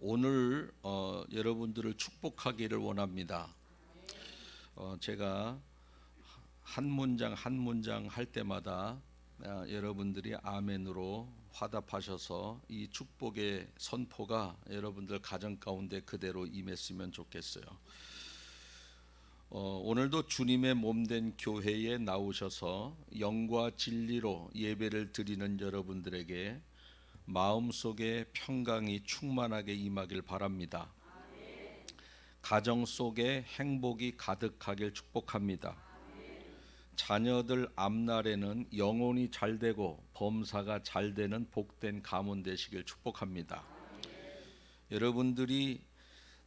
오늘 여러분들을 축복하기를 원합니다. 제가 한 문장 한 문장 할 때마다 여러분들이 아멘으로 화답하셔서 이 축복의 선포가 여러분들 가정 가운데 그대로 임했으면 좋겠어요. 오늘도 주님의 몸된 교회에 나오셔서 영과 진리로 예배를 드리는 여러분들에게 마음속에 평강이 충만하게 임하길 바랍니다. 가정 속에 행복이 가득하길 축복합니다. 자녀들 앞날에는 영혼이 잘되고 범사가 잘되는 복된 가문 되시길 축복합니다. 여러분들이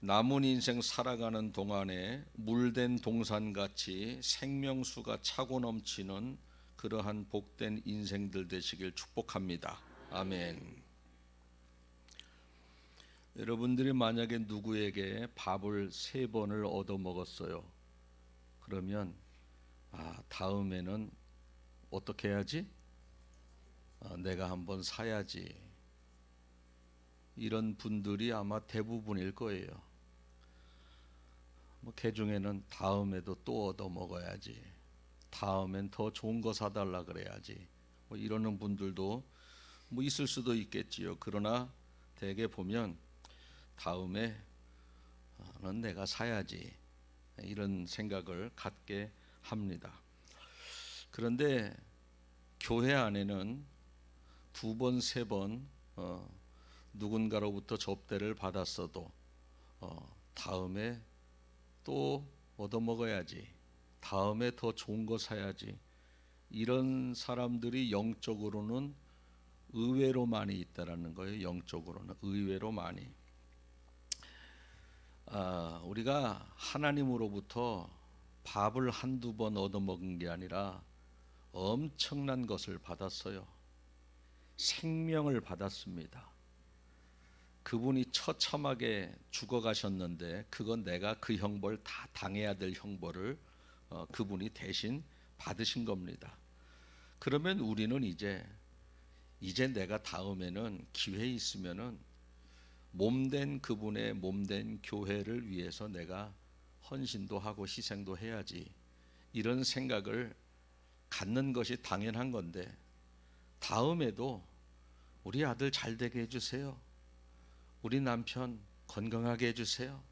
남은 인생 살아가는 동안에 물된 동산같이 생명수가 차고 넘치는 그러한 복된 인생들 되시길 축복합니다. 아멘. 여러분들이 만약에 누구에게 밥을 3번을 얻어 먹었어요. 그러면 다음에는 어떻게 해야지? 내가 한번 사야지. 이런 분들이 아마 대부분일 거예요. 그 중에는 다음에도 또 얻어 먹어야지. 다음엔 더 좋은 거 사달라 그래야지. 이러는 분들도 있을 수도 있겠지요. 그러나 대개 보면 다음에는 내가 사야지. 이런 생각을 갖게 합니다. 그런데 교회 안에는 2번, 3번 누군가로부터 접대를 받았어도 다음에 또 얻어먹어야지. 다음에 더 좋은 거 사야지. 이런 사람들이 영적으로는 의외로 많이 있다라는 거예요. 영적으로는 의외로 많이. 우리가 하나님으로부터 밥을 1-2번 얻어먹은 게 아니라 엄청난 것을 받았어요. 생명을 받았습니다. 그분이 처참하게 죽어가셨는데 그건 내가 그 형벌 다 당해야 될 형벌을 그분이 대신 받으신 겁니다. 그러면 우리는 이제 내가 다음에는 기회 있으면은 몸된 그분의 몸된 교회를 위해서 내가 헌신도 하고 희생도 해야지. 이런 생각을 갖는 것이 당연한 건데 다음에도 우리 아들 잘 되게 해주세요. 우리 남편 건강하게 해주세요.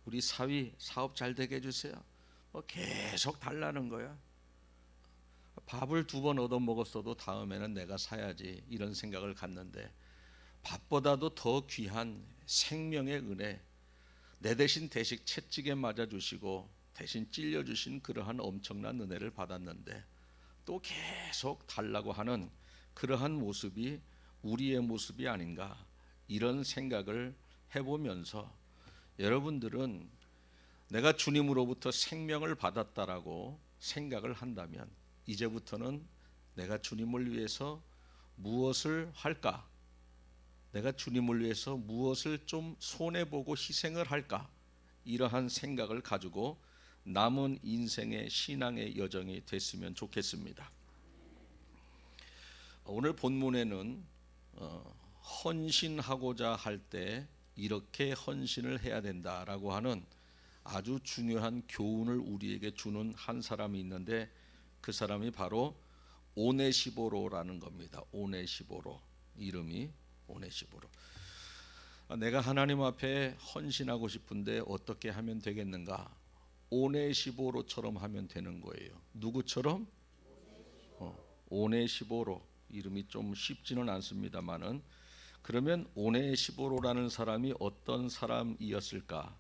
우리 사위 사업 잘 되게 해주세요. 계속 달라는 거야. 밥을 2번 얻어 먹었어도 다음에는 내가 사야지. 이런 생각을 갖는데 밥보다도 더 귀한 생명의 은혜, 내 대신 대식 채찍에 맞아주시고 대신 찔려주신 그러한 엄청난 은혜를 받았는데 또 계속 달라고 하는 그러한 모습이 우리의 모습이 아닌가. 이런 생각을 해보면서 여러분들은 내가 주님으로부터 생명을 받았다라고 생각을 한다면 이제부터는 내가 주님을 위해서 무엇을 할까? 내가 주님을 위해서 무엇을 좀 손해보고 희생을 할까? 이러한 생각을 가지고 남은 인생의 신앙의 여정이 됐으면 좋겠습니다. 오늘 본문에는 헌신하고자 할 때 이렇게 헌신을 해야 된다라고 하는 아주 중요한 교훈을 우리에게 주는 한 사람이 있는데 그 사람이 바로 오네시보로라는 겁니다. 오네시보로. 이름이 오네시보로. 내가 하나님 앞에 헌신하고 싶은데 어떻게 하면 되겠는가? 오네시보로처럼 하면 되는 거예요. 누구처럼? 오네시보로. 이름이 좀 쉽지는 않습니다만은 그러면 오네시보로라는 사람이 어떤 사람이었을까?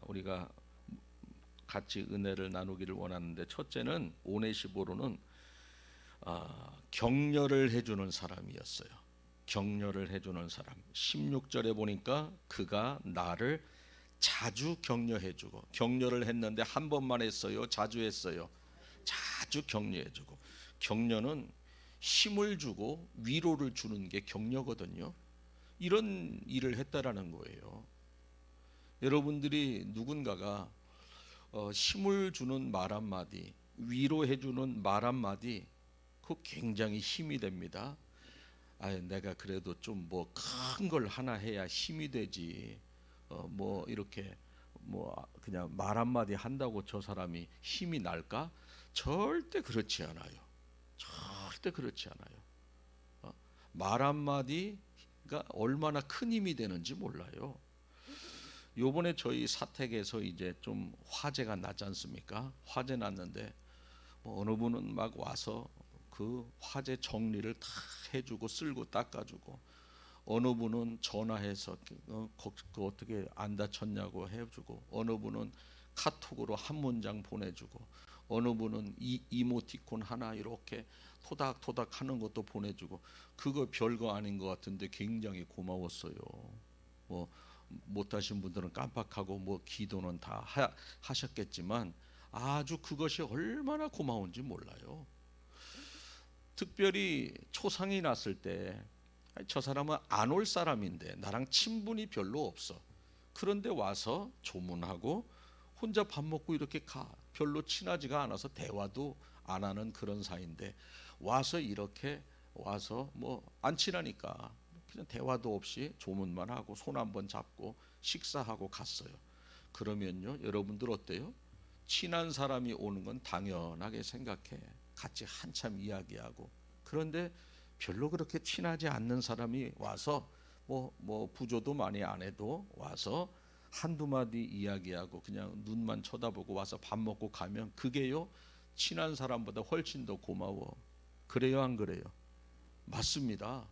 우리가 같이 은혜를 나누기를 원하는데 첫째는 오네시보로는 격려를 해주는 사람이었어요. 격려를 해주는 사람. 16절에 보니까 그가 나를 자주 격려해주고, 격려를 했는데 한 번만 했어요? 자주 했어요? 자주 격려해주고. 격려는 힘을 주고 위로를 주는 게 격려거든요. 이런 일을 했다라는 거예요. 여러분들이 누군가가 힘을 주는 말 한마디, 위로해 주는 말 한마디, 그거 굉장히 힘이 됩니다. 내가 그래도 좀 뭐 큰 걸 하나 해야 힘이 되지. 뭐 이렇게 뭐 그냥 말 한마디 한다고 저 사람이 힘이 날까? 절대 그렇지 않아요. 절대 그렇지 않아요. 말 한마디가 얼마나 큰 힘이 되는지 몰라요. 요번에 저희 사택에서 이제 좀 화재가 났지 않습니까? 화재 났는데 뭐 어느 분은 막 와서 그 화재 정리를 다 해주고 쓸고 닦아주고, 어느 분은 전화해서 그 어떻게 안 다쳤냐고 해주고, 어느 분은 카톡으로 한 문장 보내주고, 어느 분은 이모티콘 하나 이렇게 토닥토닥 하는 것도 보내주고. 그거 별거 아닌 것 같은데 굉장히 고마웠어요. 뭐 못하신 분들은 깜빡하고 뭐 기도는 다 하셨겠지만 아주 그것이 얼마나 고마운지 몰라요. 특별히 초상이 났을 때 저 사람은 안 올 사람인데 나랑 친분이 별로 없어. 그런데 와서 조문하고 혼자 밥 먹고 이렇게 가. 별로 친하지가 않아서 대화도 안 하는 그런 사이인데 와서 이렇게 와서 뭐 안 친하니까 그냥 대화도 없이 조문만 하고 손 한번 잡고 식사하고 갔어요. 그러면요, 여러분들 어때요? 친한 사람이 오는 건 당연하게 생각해. 같이 한참 이야기하고. 그런데 별로 그렇게 친하지 않는 사람이 와서 뭐 부조도 많이 안 해도 와서 한두 마디 이야기하고 그냥 눈만 쳐다보고 와서 밥 먹고 가면 그게요, 친한 사람보다 훨씬 더 고마워. 그래요, 안 그래요? 맞습니다.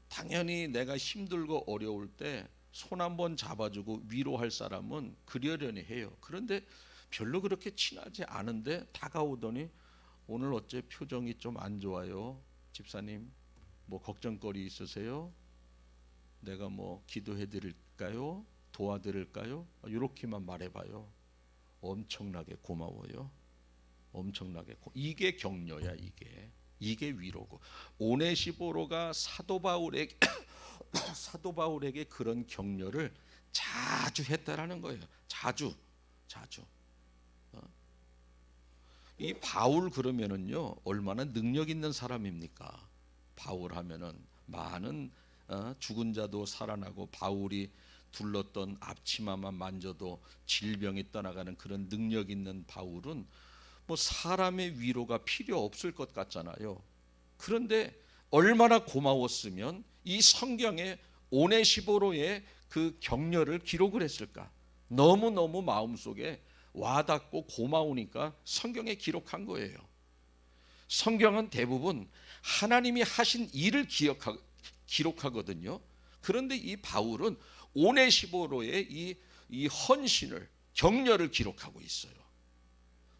당연히 내가 힘들고 어려울 때 손 한번 잡아주고 위로할 사람은 그러려니 해요. 그런데 별로 그렇게 친하지 않은데 다가오더니 오늘 어째 표정이 좀 안 좋아요, 집사님? 뭐 걱정거리 있으세요? 내가 뭐 기도해 드릴까요? 도와드릴까요? 이렇게만 말해봐요. 엄청나게 고마워요. 엄청나게 이게 격려야. 이게 위로고. 오네시보로가 사도 바울에게 사도 바울에게 그런 격려를 자주 했다라는 거예요. 자주. 이 바울 그러면은요 얼마나 능력 있는 사람입니까? 바울 하면은 많은 죽은 자도 살아나고 바울이 둘렀던 앞치마만 만져도 질병이 떠나가는 그런 능력 있는 바울은 뭐 사람의 위로가 필요 없을 것 같잖아요. 그런데 얼마나 고마웠으면 이 성경에 오네시보로의 그 격려를 기록을 했을까? 너무너무 마음속에 와닿고 고마우니까 성경에 기록한 거예요. 성경은 대부분 하나님이 하신 일을 기록하거든요. 그런데 이 바울은 오네시보로의 이 헌신을, 격려를 기록하고 있어요.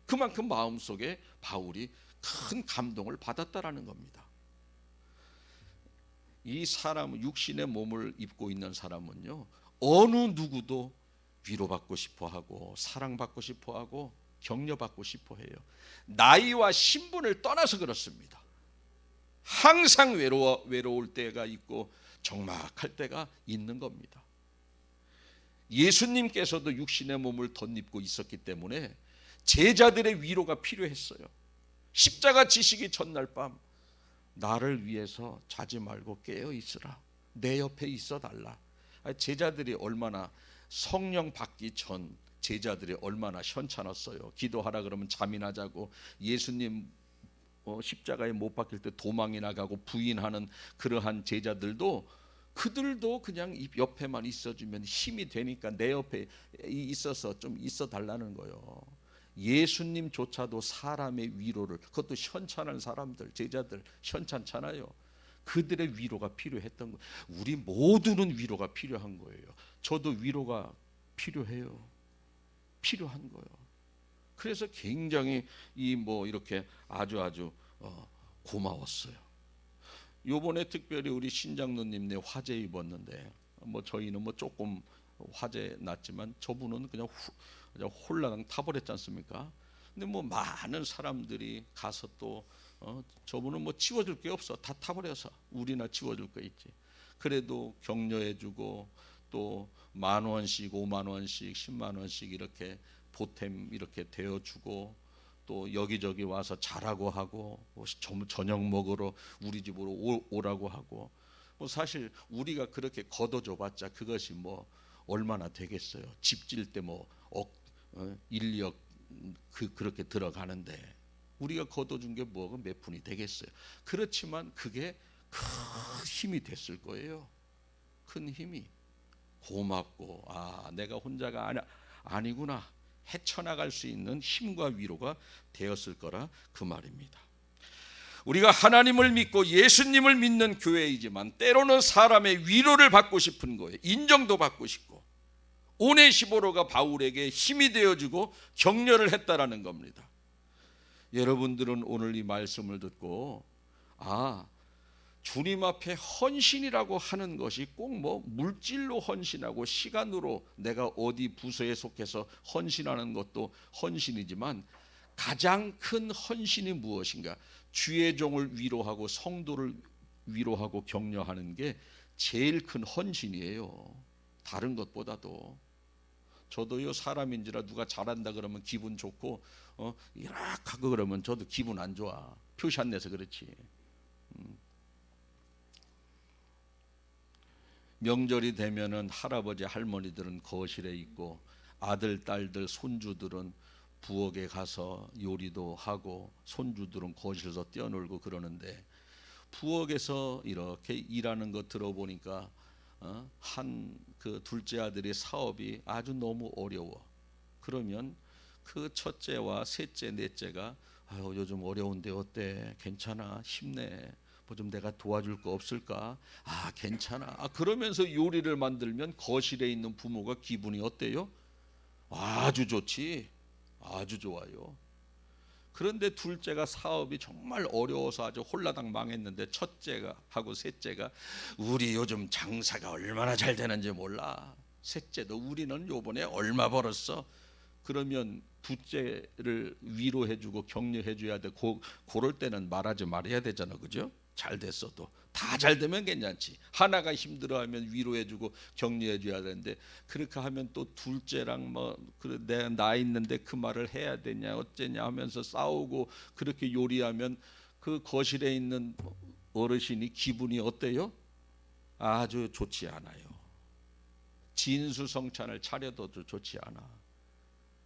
그만큼 마음속에 바울이 큰 감동을 받았다라는 겁니다. 이 사람, 육신의 몸을 입고 있는 사람은요 어느 누구도 위로받고 싶어하고 사랑받고 싶어하고 격려받고 싶어해요. 나이와 신분을 떠나서 그렇습니다. 항상 외로울 때가 있고 적막할 때가 있는 겁니다. 예수님께서도 육신의 몸을 덧입고 있었기 때문에 제자들의 위로가 필요했어요. 십자가 지시기 전날 밤 나를 위해서 자지 말고 깨어 있으라. 내 옆에 있어 달라. 제자들이 얼마나, 성령 받기 전 제자들이 얼마나 현찮았어요. 기도하라 그러면 잠이나 자고, 예수님 십자가에 못 박힐 때 도망이나 가고 부인하는 그러한 제자들도, 그들도 그냥 옆에만 있어주면 힘이 되니까 내 옆에 있어서 좀 있어 달라는 거예요. 예수님조차도 사람의 위로를, 그것도 현찬한 사람들, 제자들 현찬잖아요. 그들의 위로가 필요했던 거예요. 우리 모두는 위로가 필요한 거예요. 저도 위로가 필요해요. 필요한 거예요. 그래서 굉장히 이렇게 아주 고마웠어요. 요번에 특별히 우리 신장로님네 화재 입었는데 저희는 조금 화재 났지만 저분은 그냥 홀라당 타버렸지 않습니까? 근데 많은 사람들이 가서 또 저분은 치워줄 게 없어. 다 타버려서 우리나 치워줄 거 있지. 그래도 격려해주고 또 10,000원씩 50,000원씩 100,000원씩 이렇게 보탬 이렇게 되어주고 또 여기저기 와서 자라고 하고 저녁 먹으러 우리 집으로 오라고 하고 사실 우리가 그렇게 걷어줘봤자 그것이 얼마나 되겠어요. 집 질 때 1, 2억 그렇게 들어가는데 우리가 걷어준 게 몇 푼이 되겠어요. 그렇지만 그게 큰 힘이 됐을 거예요. 큰 힘이. 고맙고 내가 혼자가 아니구나 헤쳐나갈 수 있는 힘과 위로가 되었을 거라 그 말입니다. 우리가 하나님을 믿고 예수님을 믿는 교회이지만 때로는 사람의 위로를 받고 싶은 거예요. 인정도 받고 싶고. 오네시보로가 바울에게 힘이 되어주고 격려를 했다라는 겁니다. 여러분들은 오늘 이 말씀을 듣고 주님 앞에 헌신이라고 하는 것이 꼭 물질로 헌신하고 시간으로 내가 어디 부서에 속해서 헌신하는 것도 헌신이지만 가장 큰 헌신이 무엇인가? 주의 종을 위로하고 성도를 위로하고 격려하는 게 제일 큰 헌신이에요. 다른 것보다도. 저도요 사람인지라 누가 잘한다 그러면 기분 좋고 이락하고 그러면 저도 기분 안 좋아. 표시 안 내서 그렇지. 명절이 되면은 할아버지 할머니들은 거실에 있고 아들 딸들 손주들은 부엌에 가서 요리도 하고 손주들은 거실에서 뛰어놀고 그러는데 부엌에서 이렇게 일하는 거 들어보니까 한 그 둘째 아들의 사업이 아주 너무 어려워. 그러면 그 첫째와 셋째 넷째가 요즘 어려운데 어때? 괜찮아? 힘내. 좀 내가 도와줄 거 없을까? 괜찮아. 그러면서 요리를 만들면 거실에 있는 부모가 기분이 어때요? 아주 좋지. 아주 좋아요. 그런데 둘째가 사업이 정말 어려워서 아주 홀라당 망했는데 첫째가 하고 셋째가 우리 요즘 장사가 얼마나 잘 되는지 몰라. 셋째도 우리는 요번에 얼마 벌었어. 그러면 둘째를 위로해주고 격려해줘야 돼. 그럴 때는 말하지 말아야 되잖아, 그죠? 잘 됐어도 다 잘 되면 괜찮지. 하나가 힘들어하면 위로해주고 격려해줘야 되는데 그렇게 하면 또 둘째랑 내가 나 있는데 그 말을 해야 되냐 어쩌냐 하면서 싸우고 그렇게 요리하면 그 거실에 있는 어르신이 기분이 어때요? 아주 좋지 않아요. 진수성찬을 차려도 좋지 않아.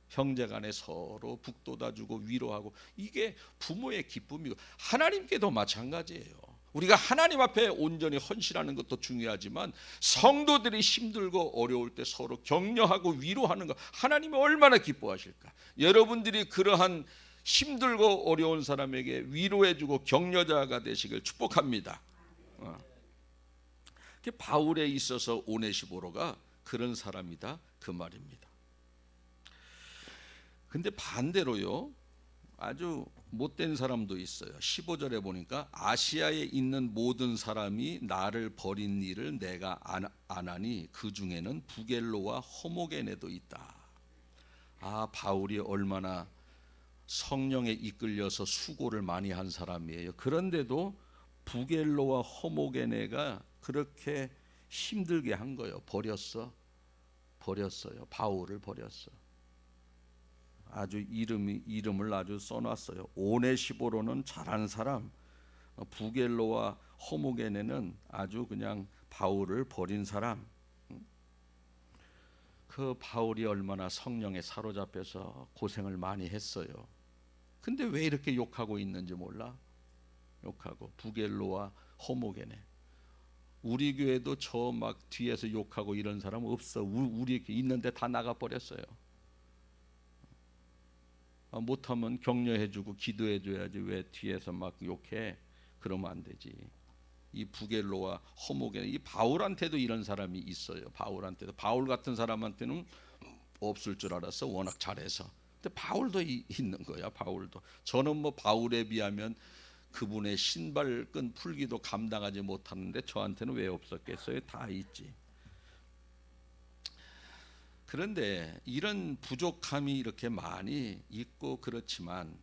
형제간에 서로 북돋아주고 위로하고 이게 부모의 기쁨이고 하나님께도 마찬가지예요. 우리가 하나님 앞에 온전히 헌신하는 것도 중요하지만 성도들이 힘들고 어려울 때 서로 격려하고 위로하는 것 하나님이 얼마나 기뻐하실까. 여러분들이 그러한 힘들고 어려운 사람에게 위로해주고 격려자가 되시길 축복합니다. 바울에 있어서 오네시보로가 그런 사람이다 그 말입니다. 근데 반대로요 아주 못된 사람도 있어요. 15절에 보니까 아시아에 있는 모든 사람이 나를 버린 일을 내가 안 하니 그 중에는 부겔로와 호모게네도 있다. 바울이 얼마나 성령에 이끌려서 수고를 많이 한 사람이에요. 그런데도 부겔로와 호모게네가 그렇게 힘들게 한 거예요. 버렸어요. 바울을 버렸어. 아주 이름을 아주 써놨어요. 오네시보로는 잘한 사람, 부겔로와 호모게네는 아주 그냥 바울을 버린 사람. 그 바울이 얼마나 성령에 사로잡혀서 고생을 많이 했어요. 근데 왜 이렇게 욕하고 있는지 몰라. 욕하고 부겔로와 호모게네. 우리 교회도 저 막 뒤에서 욕하고 이런 사람 없어. 우리 있는데 다 나가 버렸어요. 못하면 격려해주고 기도해줘야지 왜 뒤에서 막 욕해? 그러면 안 되지. 이 부겔로와 호모게네 이 바울한테도 이런 사람이 있어요. 바울 같은 사람한테는 없을 줄 알았어. 워낙 잘해서. 근데 바울도 있는 거야. 바울도. 저는 바울에 비하면 그분의 신발끈 풀기도 감당하지 못하는데 저한테는 왜 없었겠어요? 다 있지. 그런데 이런 부족함이 이렇게 많이 있고 그렇지만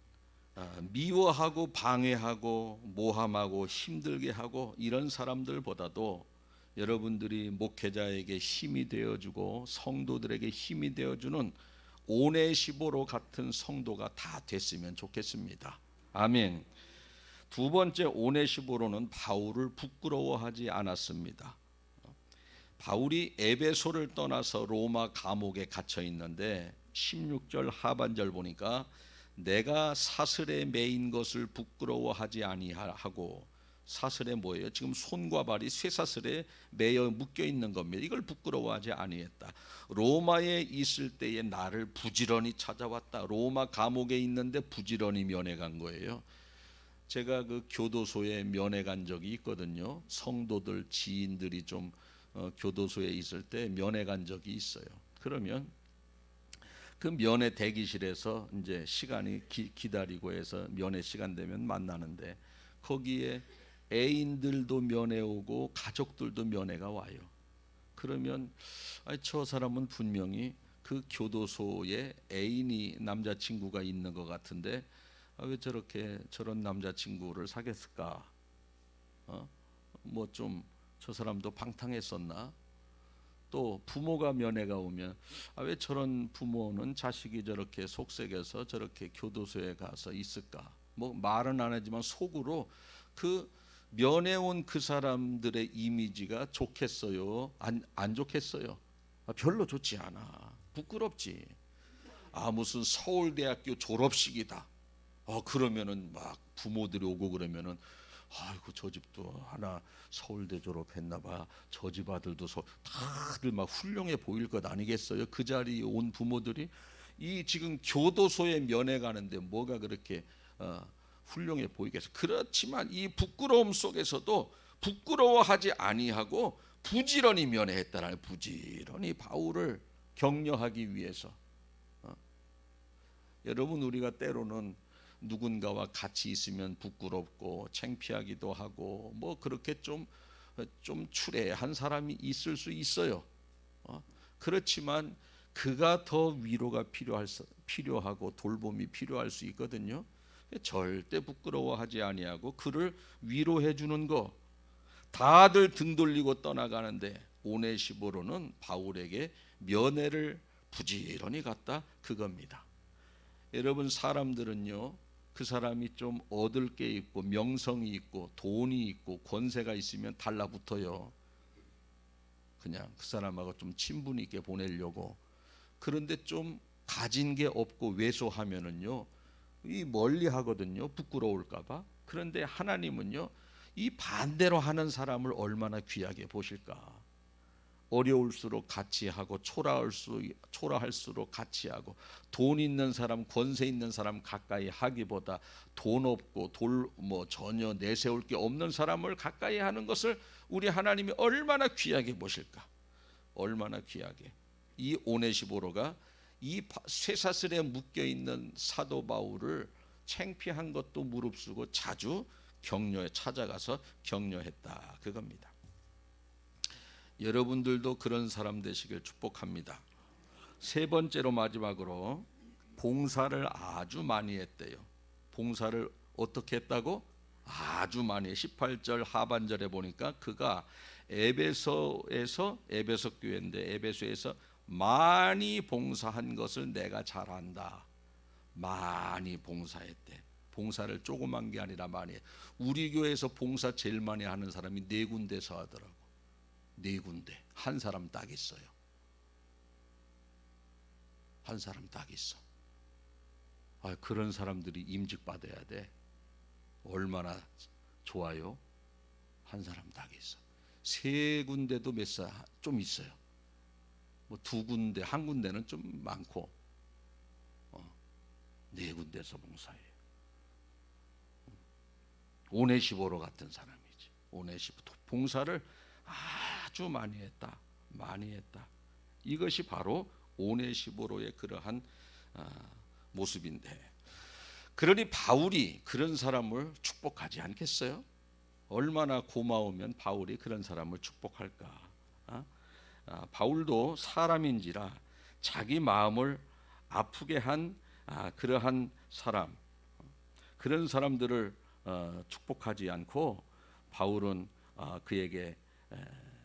미워하고 방해하고 모함하고 힘들게 하고 이런 사람들보다도 여러분들이 목회자에게 힘이 되어주고 성도들에게 힘이 되어주는 오네시보로 같은 성도가 다 됐으면 좋겠습니다. 아멘. 두 번째, 오네시보로는 바울을 부끄러워하지 않았습니다. 바울이 에베소를 떠나서 로마 감옥에 갇혀 있는데 16절 하반절 보니까 내가 사슬에 매인 것을 부끄러워하지 아니하고, 사슬에 뭐예요? 지금 손과 발이 쇠사슬에 매여 묶여 있는 겁니다. 이걸 부끄러워하지 아니했다. 로마에 있을 때에 나를 부지런히 찾아왔다. 로마 감옥에 있는데 부지런히 면회 간 거예요. 제가 그 교도소에 면회 간 적이 있거든요. 성도들 지인들이 좀 교도소에 있을 때 면회 간 적이 있어요. 그러면 그 면회 대기실에서 이제 시간이 기다리고 해서 면회 시간 되면 만나는데, 거기에 애인들도 면회 오고 가족들도 면회가 와요. 그러면 저 사람은 분명히 그 교도소에 애인이 남자친구가 있는 것 같은데 왜 저렇게 저런 남자친구를 사귀었을까? 뭐 좀 저 사람도 방탕했었나? 또 부모가 면회가 오면 왜 저런 부모는 자식이 저렇게 속썩여서 저렇게 교도소에 가서 있을까? 뭐 말은 안 하지만 속으로 그 면회 온 그 사람들의 이미지가 좋겠어요? 안 좋겠어요? 별로 좋지 않아. 부끄럽지. 무슨 서울대학교 졸업식이다. 그러면은 막 부모들이 오고 그러면은 아이고 저 집도 하나 서울대 졸업했나 봐. 저 집 아들도 다들 막 훌륭해 보일 것 아니겠어요? 그 자리에 온 부모들이 이 지금 교도소에 면회 가는데 뭐가 그렇게 훌륭해 보이겠어? 그렇지만 이 부끄러움 속에서도 부끄러워하지 아니하고 부지런히 면회했다는, 부지런히 바울을 격려하기 위해서. 여러분, 우리가 때로는 누군가와 같이 있으면 부끄럽고 창피하기도 하고 뭐 그렇게 좀 추레한 사람이 있을 수 있어요. 그렇지만 그가 더 위로가 필요하고 돌봄이 필요할 수 있거든요. 절대 부끄러워하지 아니하고 그를 위로해 주는 거. 다들 등 돌리고 떠나가는데 오네시보로는 바울에게 면회를 부지런히 갔다, 그겁니다. 여러분, 사람들은요, 그 사람이 좀 얻을 게 있고 명성이 있고 돈이 있고 권세가 있으면 달라붙어요. 그냥 그 사람하고 좀 친분 있게 보내려고. 그런데 좀 가진 게 없고 왜소하면은요, 이 멀리 하거든요. 부끄러울까 봐. 그런데 하나님은요, 이 반대로 하는 사람을 얼마나 귀하게 보실까. 어려울수록 같이 하고 초라할수록 같이 하고, 돈 있는 사람, 권세 있는 사람 가까이 하기보다 돈 없고 전혀 내세울 게 없는 사람을 가까이 하는 것을 우리 하나님이 얼마나 귀하게 보실까. 얼마나 귀하게. 이 오네시보로가 이 쇠사슬에 묶여 있는 사도 바울을 창피한 것도 무릅쓰고 자주 찾아가서 격려했다, 그겁니다. 여러분들도 그런 사람 되시길 축복합니다. 세 번째로, 마지막으로 봉사를 아주 많이 했대요. 봉사를 어떻게 했다고? 아주 많이. 18절 하반절에 보니까 그가 에베소 교회인데 에베소에서 많이 봉사한 것을 내가 잘 안다. 많이 봉사했대. 봉사를 조그만 게 아니라 많이 해. 우리 교회에서 봉사 제일 많이 하는 사람이 4군데서 하더라고. 4군데. 한 사람 딱 있어요. 한 사람 딱 있어. 그런 사람들이 임직 받아야 돼. 얼마나 좋아요. 한 사람 딱 있어. 3군데도 좀 있어요. 뭐 2군데, 1군데는 좀 많고 4군데서 봉사해. 오네시보로 같은 사람이지. 오네시보 봉사를 아주 많이 했다. 많이 했다. 이것이 바로 오네시보로의 그러한 모습인데, 그러니 바울이 그런 사람을 축복하지 않겠어요? 얼마나 고마우면 바울이 그런 사람을 축복할까. 바울도 사람인지라 자기 마음을 아프게 한 그러한 사람, 그런 사람들을 축복하지 않고 바울은 그에게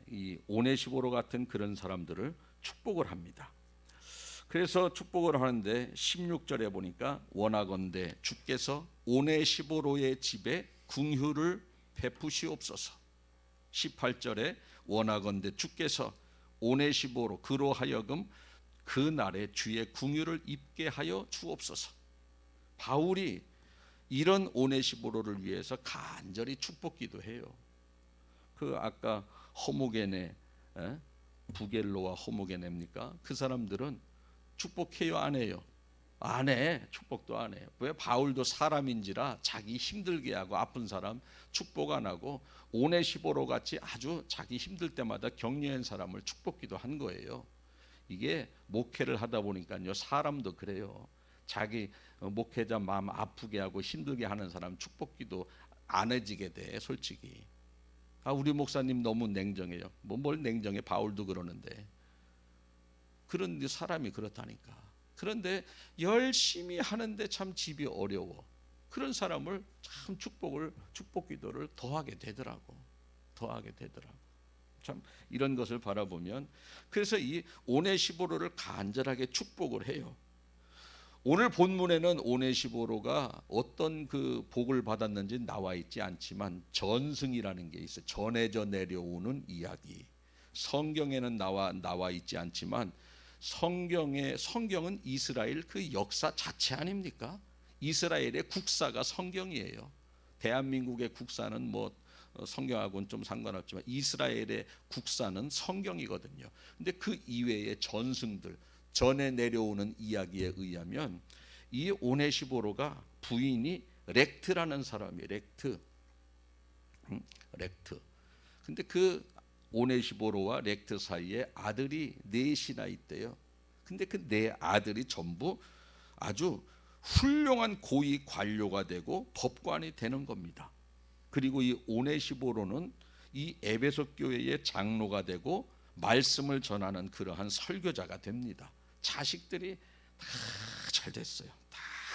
이 오네시보로 같은 그런 사람들을 축복을 합니다. 그래서 축복을 하는데 16절에 보니까 원하건대 주께서 오네시보로의 집에 긍휼을 베푸시옵소서. 18절에 원하건대 주께서 오네시보로 그로 하여금 그 날에 주의 긍휼을 입게 하여 주옵소서. 바울이 이런 오네시보로를 위해서 간절히 축복기도해요. 그 아까 허무게네, 부겔로와 허무게네입니까? 그 사람들은 축복해요, 안 해요? 안 해. 축복도 안 해요. 왜? 바울도 사람인지라 자기 힘들게 하고 아픈 사람 축복 안 하고 오네시보로 같이 아주 자기 힘들 때마다 격려한 사람을 축복기도 한 거예요. 이게 목회를 하다 보니까요, 사람도 그래요. 자기 목회자 마음 아프게 하고 힘들게 하는 사람 축복기도 안 해지게 돼. 솔직히 우리 목사님 너무 냉정해요. 뭘 냉정해? 바울도 그러는데. 그런데 사람이 그렇다니까. 그런데 열심히 하는데 참 집이 어려워. 그런 사람을 참 축복 기도를 더하게 되더라고. 참 이런 것을 바라보면, 그래서 이 오네시보로를 간절하게 축복을 해요. 오늘 본문에는 오네시보로가 어떤 그 복을 받았는지 나와 있지 않지만 전승이라는 게 있어요. 전해져 내려오는 이야기. 성경에는 나와 있지 않지만 성경은 이스라엘 그 역사 자체 아닙니까? 이스라엘의 국사가 성경이에요. 대한민국의 국사는 뭐 성경하고는 좀 상관없지만 이스라엘의 국사는 성경이거든요. 근데 그 이외의 전승들, 전에 내려오는 이야기에 의하면 이 오네시보로가 부인이 렉트라는 사람이에요. 렉트. 근데 그 오네시보로와 렉트 사이에 아들이 넷이나 있대요. 근데 그 네 아들이 전부 아주 훌륭한 고위 관료가 되고 법관이 되는 겁니다. 그리고 이 오네시보로는 이 에베소 교회의 장로가 되고 말씀을 전하는 그러한 설교자가 됩니다. 자식들이 다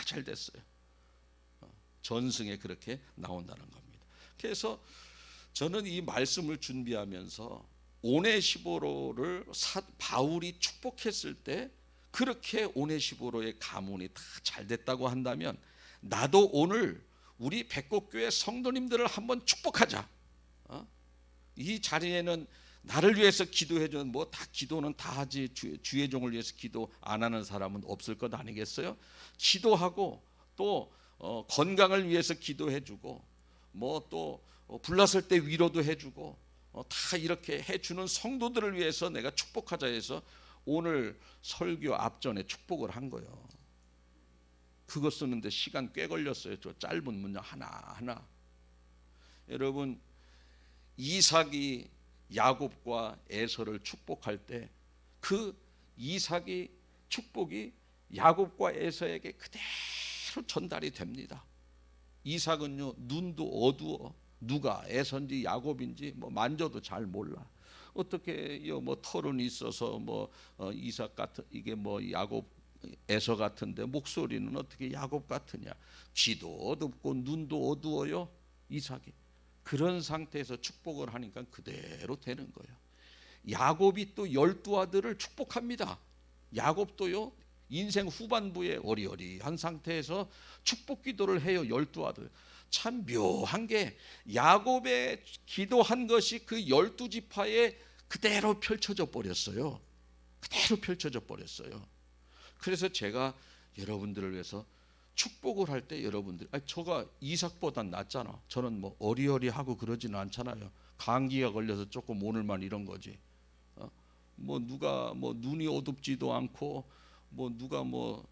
잘 됐어요. 전승에 그렇게 나온다는 겁니다. 그래서 저는 이 말씀을 준비하면서 오네시보로를 바울이 축복했을 때 그렇게 오네시보로의 가문이 다 잘 됐다고 한다면, 나도 오늘 우리 백곡교회 성도님들을 한번 축복하자. 이 자리에는 나를 위해서 기도해주는, 뭐 다 기도는 다 하지, 주의 종을 위해서 기도 안 하는 사람은 없을 것 아니겠어요? 기도하고 또 건강을 위해서 기도해주고, 뭐 또 불났을 때 위로도 해주고, 다 이렇게 해주는 성도들을 위해서 내가 축복하자 해서 오늘 설교 앞전에 축복을 한 거예요. 그거 쓰는데 시간 꽤 걸렸어요. 저 짧은 문장 하나하나. 여러분, 이삭이 야곱과 에서를 축복할 때 그 이삭이 축복이 야곱과 에서에게 그대로 전달이 됩니다. 이삭은요, 눈도 어두워. 누가 에서인지 야곱인지 뭐 만져도 잘 몰라. 어떻게 뭐 털은 있어서 뭐 이삭 같은, 이게 뭐 야곱 에서 같은데 목소리는 어떻게 야곱 같으냐? 귀도 어둡고 눈도 어두워요, 이삭이. 그런 상태에서 축복을 하니까 그대로 되는 거예요. 야곱이 또 12아들을 축복합니다. 야곱도요, 인생 후반부에 어리어리한 상태에서 축복 기도를 해요. 12아들. 참 묘한 게 야곱의 기도한 것이 그 12지파에 그대로 펼쳐져 버렸어요. 그래서 제가 여러분들을 위해서 축복을 할 때 여러분들, 저가 이삭보단 낫잖아. 저는 뭐 어리어리하고 그러지는 않잖아요. 감기가 걸려서 조금 오늘만 이런 거지. 뭐 누가 뭐 눈이 어둡지도 않고, 뭐 누가 뭐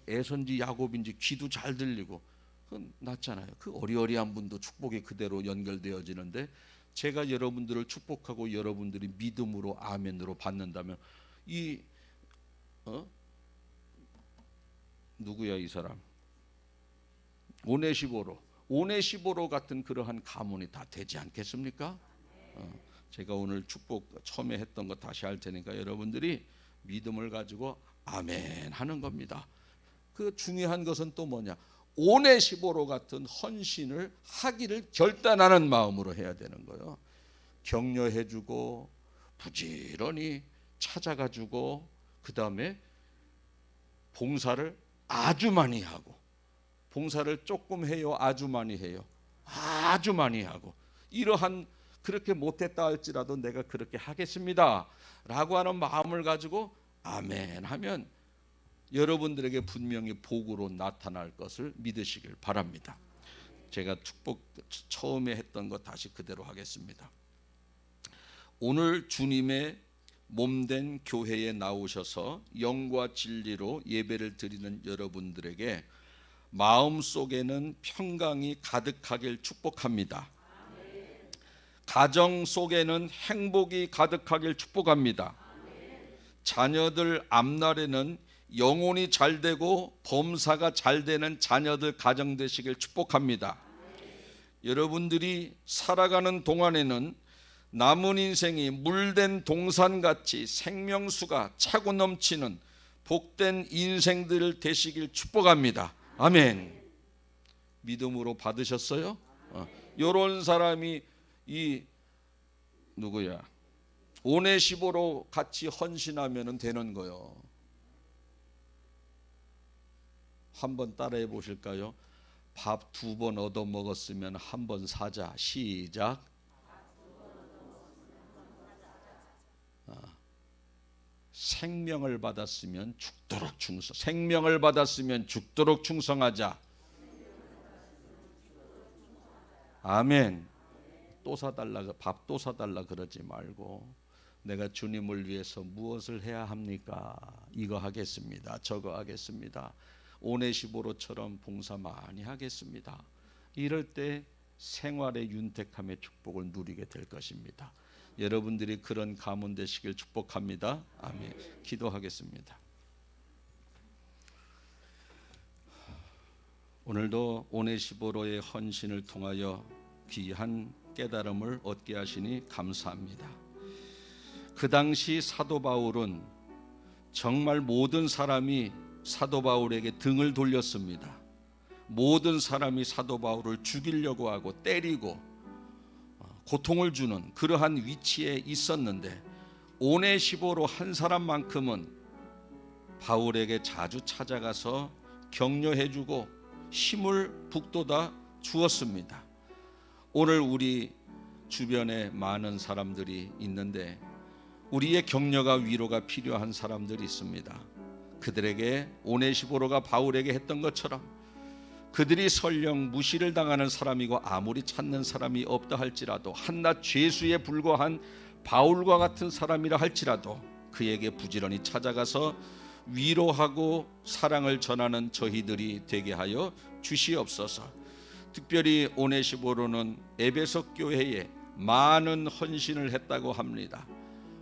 에선지 야곱인지 귀도 잘 들리고, 그건 낫잖아요. 그 어리어리한 분도 축복이 그대로 연결되어지는데, 제가 여러분들을 축복하고 여러분들이 믿음으로 아멘으로 받는다면, 이 누구야 이 사람? 오네시보로 같은 그러한 가문이 다 되지 않겠습니까? 제가 오늘 축복 처음에 했던 거 다시 할 테니까 여러분들이 믿음을 가지고 아멘 하는 겁니다. 그 중요한 것은 또 뭐냐? 오네시보로 같은 헌신을 하기를 결단하는 마음으로 해야 되는 거예요. 격려해주고 부지런히 찾아가주고, 그 다음에 봉사를 아주 많이 하고, 봉사를 조금 해요, 아주 많이 해요, 아주 많이 하고, 이러한 그렇게 못했다 할지라도 내가 그렇게 하겠습니다 라고 하는 마음을 가지고 아멘 하면 여러분들에게 분명히 복으로 나타날 것을 믿으시길 바랍니다. 제가 축복 처음에 했던 거 다시 그대로 하겠습니다. 오늘 주님의 몸된 교회에 나오셔서 영과 진리로 예배를 드리는 여러분들에게 마음속에는 평강이 가득하길 축복합니다. 가정 속에는 행복이 가득하길 축복합니다. 자녀들 앞날에는 영혼이 잘 되고 범사가 잘 되는 자녀들 가정 되시길 축복합니다. 여러분들이 살아가는 동안에는 남은 인생이 물된 동산같이 생명수가 차고 넘치는 복된 인생들 되시길 축복합니다. 아멘. 믿음으로 받으셨어요? 이런 사람이 이 누구야? 오네시보로 같이 헌신하면 되는 거요. 한번 따라해 보실까요? 밥 2번 얻어 먹었으면 한 번 사자. 시작. 생명을 받았으면 죽도록 충성. 생명을 받았으면 죽도록 충성하자. 아멘. 또 사달라, 밥 또 사달라 그러지 말고 내가 주님을 위해서 무엇을 해야 합니까? 이거 하겠습니다. 저거 하겠습니다. 오네시보로처럼 봉사 많이 하겠습니다. 이럴 때 생활의 윤택함의 축복을 누리게 될 것입니다. 여러분들이 그런 가문 되시길 축복합니다. 아멘. 기도하겠습니다. 오늘도 오네시보로의 헌신을 통하여 귀한 깨달음을 얻게 하시니 감사합니다. 그 당시 사도 바울은 정말 모든 사람이 사도 바울에게 등을 돌렸습니다. 모든 사람이 사도 바울을 죽이려고 하고 때리고 고통을 주는 그러한 위치에 있었는데 오네시보로 한 사람만큼은 바울에게 자주 찾아가서 격려해주고 힘을 북돋아 주었습니다. 오늘 우리 주변에 많은 사람들이 있는데 우리의 격려가 위로가 필요한 사람들이 있습니다. 그들에게 오네시보로가 바울에게 했던 것처럼 그들이 설령 무시를 당하는 사람이고 아무리 찾는 사람이 없다 할지라도 한낱 죄수에 불과한 바울과 같은 사람이라 할지라도 그에게 부지런히 찾아가서 위로하고 사랑을 전하는 저희들이 되게 하여 주시옵소서. 특별히 오네시보로는 에베소 교회에 많은 헌신을 했다고 합니다.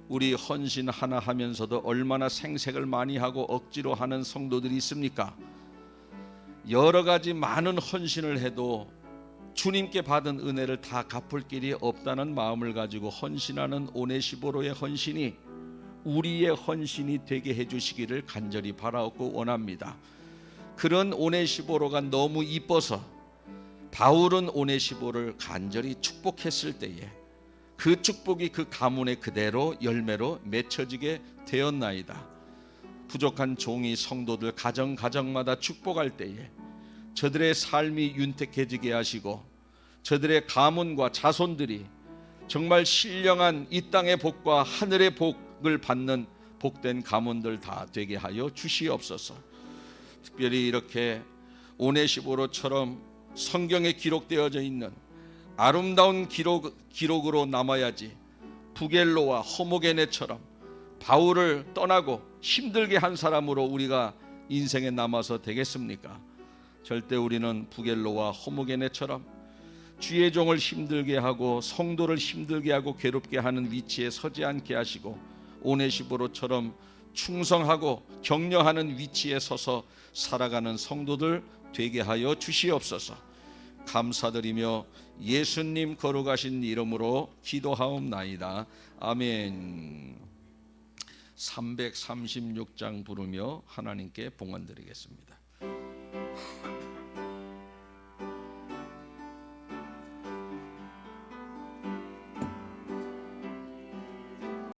우리 헌신 하나 하면서도 얼마나 생색을 많이 하고 억지로 하는 성도들이 있습니까? 여러 가지 많은 헌신을 해도 주님께 받은 은혜를 다 갚을 길이 없다는 마음을 가지고 헌신하는 오네시보로의 헌신이 우리의 헌신이 되게 해주시기를 간절히 바라옵고 원합니다. 그런 오네시보로가 너무 이뻐서 바울은 오네시보를 간절히 축복했을 때에 그 축복이 그 가문에 그대로 열매로 맺혀지게 되었나이다. 부족한 종이 성도들 가정마다 축복할 때에 저들의 삶이 윤택해지게 하시고 저들의 가문과 자손들이 정말 신령한 이 땅의 복과 하늘의 복을 받는 복된 가문들 다 되게 하여 주시옵소서. 특별히 이렇게 오네시보로처럼 성경에 기록되어져 있는 아름다운 기록으로 남아야지 부겔로와 호모게네처럼 바울을 떠나고 힘들게 한 사람으로 우리가 인생에 남아서 되겠습니까? 절대 우리는 부겔로와 호모게네처럼 주의 종을 힘들게 하고 성도를 힘들게 하고 괴롭게 하는 위치에 서지 않게 하시고 오네시보로처럼 충성하고 격려하는 위치에 서서 살아가는 성도들 되게 하여 주시옵소서. 감사드리며 예수님 거룩하신 이름으로 기도하옵나이다. 아멘. 336장 부르며 하나님께 봉헌드리겠습니다.